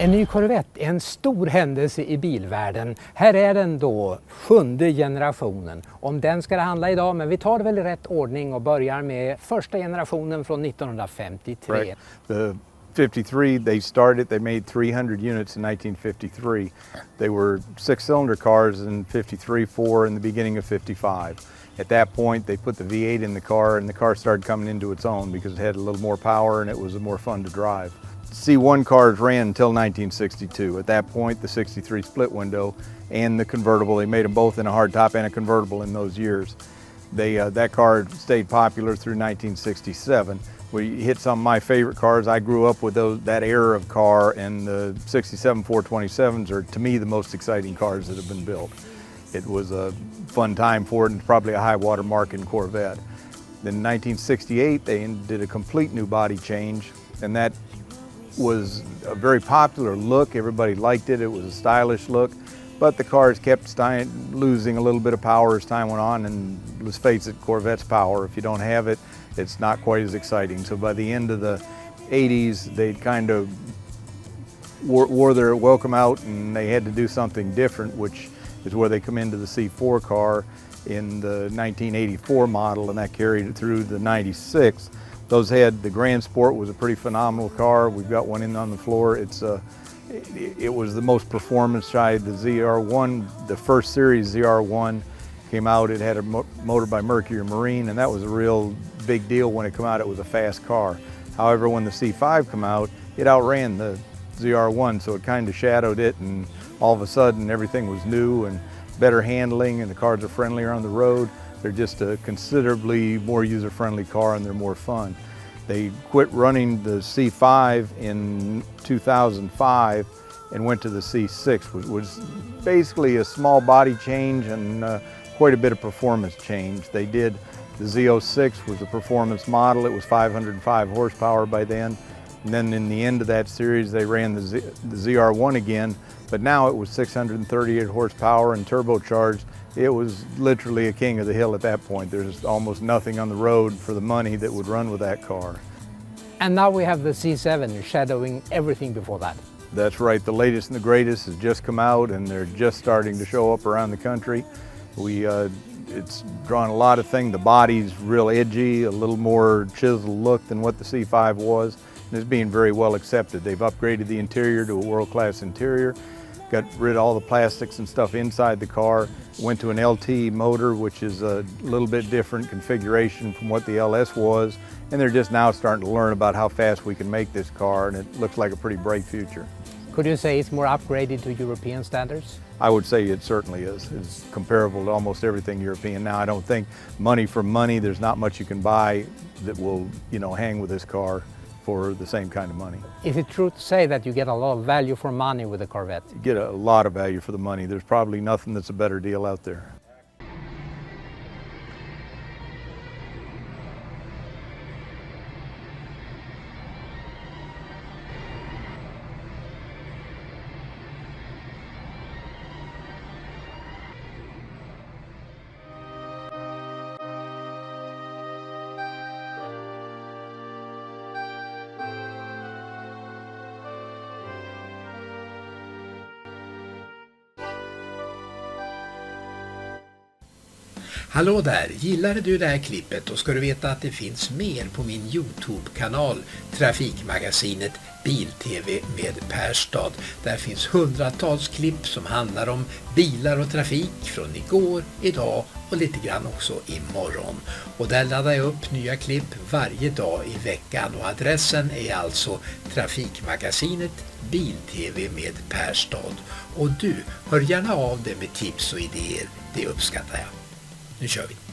En ny Corvette är en stor händelse i bilvärlden. Här är den då, 7:e generationen. Om den ska det handla idag, men vi tar det väl i rätt ordning och börjar med första generationen från 1953. Right. The 53, they made 300 units in 1953. They were six-cylinder cars in 53, 4 in the beginning of 55. At that point, they put the V8 in the car, and the car started coming into its own because it had a little more power and it was more fun to drive. C1 cars ran until 1962. At that point, the 63 split window and the convertible, they made them both in a hardtop and a convertible in those years. That car stayed popular through 1967. We hit some of my favorite cars. I grew up with that era of car, and the 67 427s are, to me, the most exciting cars that have been built. It was a fun time for it, and probably a high water mark in Corvette. Then in 1968, they did a complete new body change, and that was a very popular look. Everybody liked it. It was a stylish look, but the cars kept losing a little bit of power as time went on, and let's face it, Corvette's power, if you don't have it, it's not quite as exciting. So by the end of the 80s, they kind of wore their welcome out, and they had to do something different, which is where they come into the C4 car in the 1984 model, and that carried it through the 96. Those had, the Grand Sport was a pretty phenomenal car. We've got one in on the floor. It was the most performance side. The ZR1, the first series ZR1 came out. It had a motor by Mercury Marine, and that was a real big deal when it came out. It was a fast car. However, when the C5 came out, it outran the ZR1, so it kind of shadowed it, and all of a sudden everything was new and better handling, and the cars are friendlier on the road. They're just a considerably more user-friendly car, and they're more fun. They quit running the C5 in 2005 and went to the C6, which was basically a small body change and quite a bit of performance change. They did, the Z06 was the performance model. It was 505 horsepower by then. And then in the end of that series, they ran the ZR1 again, but now it was 638 horsepower and turbocharged. It was literally a king of the hill at that point. There's almost nothing on the road for the money that would run with that car. And now we have the C7 shadowing everything before that. That's right. The latest and the greatest has just come out, and they're just starting to show up around the country. It's drawn a lot of things. The body's real edgy, a little more chiseled look than what the C5 was, and it's being very well accepted. They've upgraded the interior to a world-class interior, got rid of all the plastics and stuff inside the car, went to an LT motor, which is a little bit different configuration from what the LS was, and they're just now starting to learn about how fast we can make this car, and it looks like a pretty bright future. Could you say it's more upgraded to European standards? I would say it certainly is. It's comparable to almost everything European. Now, I don't think money for money, there's not much you can buy that will, hang with this car for the same kind of money. Is it true to say that you get a lot of value for money with the Corvette? You get a lot of value for the money. There's probably nothing that's a better deal out there. Hallå där, gillade du det här klippet, då ska du veta att det finns mer på min YouTube-kanal Trafikmagasinet BilTv med Perstad. Där finns hundratals klipp som handlar om bilar och trafik från igår, idag och lite grann också imorgon. Och där laddar jag upp nya klipp varje dag i veckan, och adressen är alltså Trafikmagasinet BilTv med Perstad. Och du, hör gärna av dig med tips och idéer, det uppskattar jag. Nu kör vi!